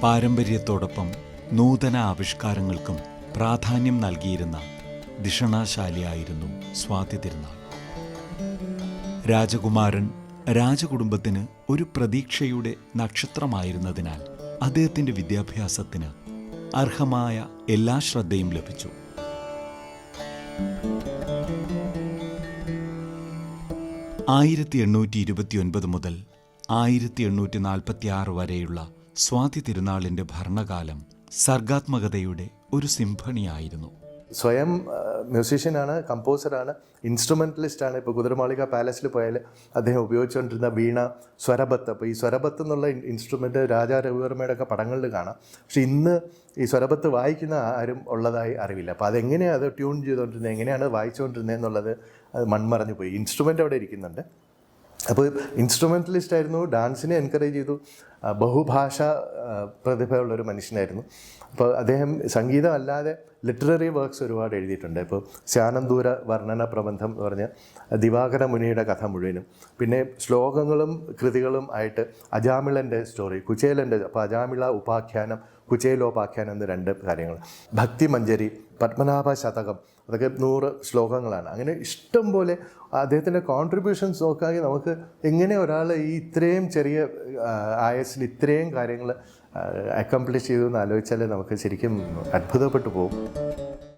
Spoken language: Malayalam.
പാരമ്പര്യത്തോടൊപ്പം നൂതന ആവിഷ്കാരങ്ങൾക്കും പ്രാധാന്യം നൽകിയിരുന്ന ധിഷണാശാലിയായിരുന്നു സ്വാതി തിരുനാൾ. രാജകുമാരൻ രാജകുടുംബത്തിന് ഒരു പ്രതീക്ഷയുടെ നക്ഷത്രമായിരുന്നതിനാൽ അദ്ദേഹത്തിൻ്റെ വിദ്യാഭ്യാസത്തിന് അർഹമായ എല്ലാ ശ്രദ്ധയും ലഭിച്ചു. 1829 മുതൽ 1846 വരെയുള്ള സ്വാതി തിരുനാളിൻ്റെ ഭരണകാലം സർഗാത്മകതയുടെ ഒരു സിംഫണിയായിരുന്നു. സ്വയം മ്യൂസീഷ്യനാണ്, കമ്പോസറാണ്, ഇൻസ്ട്രുമെൻ്റലിസ്റ്റാണ്. ഇപ്പോൾ കുതിരമാളിക പാലസിൽ പോയാൽ അദ്ദേഹം ഉപയോഗിച്ചുകൊണ്ടിരുന്ന വീണ, സ്വരബത്ത്. അപ്പോൾ ഈ സ്വരബത്ത് എന്നുള്ള ഇൻസ്ട്രുമെൻ്റ് രാജാ രവിവർമ്മയുടെ ഒക്കെ പടങ്ങളിൽ കാണാം. പക്ഷേ ഇന്ന് ഈ സ്വരബത്ത് വായിക്കുന്ന ആരും ഉള്ളതായി അറിവില്ല. അപ്പോൾ അതെങ്ങനെയാണ് അത് ട്യൂൺ ചെയ്തുകൊണ്ടിരുന്നത്, എങ്ങനെയാണ് വായിച്ചുകൊണ്ടിരുന്നത് എന്നുള്ളത് അത് മൺമറഞ്ഞു പോയി. ഇൻസ്ട്രുമെൻ്റ് അവിടെ ഇരിക്കുന്നുണ്ട്. അപ്പോൾ ഇൻസ്ട്രുമെൻ്റലിസ്റ്റ് ആയിരുന്നു, ഡാൻസിനെ എൻകറേജ് ചെയ്തു, ബഹുഭാഷ പ്രതിഭയുള്ളൊരു മനുഷ്യനായിരുന്നു. അപ്പോൾ അദ്ദേഹം സംഗീതം അല്ലാതെ ലിറ്റററി വർക്ക്സ് ഒരുപാട് എഴുതിയിട്ടുണ്ട്. ഇപ്പോൾ സ്യാനന്തൂര വർണ്ണന പ്രബന്ധം എന്ന് പറഞ്ഞ ദിവാകര മുനിയുടെ കഥ മുഴുവനും, പിന്നെ ശ്ലോകങ്ങളും കൃതികളും ആയിട്ട് അജാമിളൻ്റെ സ്റ്റോറി, കുചേലൻ്റെ, അപ്പോൾ അജാമിള ഉപാഖ്യാനം, കുചേലോപാഖ്യാനം എന്ന് 2 കാര്യങ്ങൾ, ഭക്തിമഞ്ജരി, പത്മനാഭ ശതകം, അതൊക്കെ 100 ശ്ലോകങ്ങളാണ്. അങ്ങനെ ഇഷ്ടം പോലെ അദ്ദേഹത്തിൻ്റെ കോൺട്രിബ്യൂഷൻസ് നോക്കുകയാണെങ്കിൽ നമുക്ക് എങ്ങനെ ഒരാൾ ഈ ഇത്രയും ചെറിയ ആയസിൽ ഇത്രയും കാര്യങ്ങൾ അക്കംപ്ലിഷ് ചെയ്തു എന്ന് ആലോചിച്ചാൽ നമുക്ക് ശരിക്കും അത്ഭുതപ്പെട്ടു പോകും.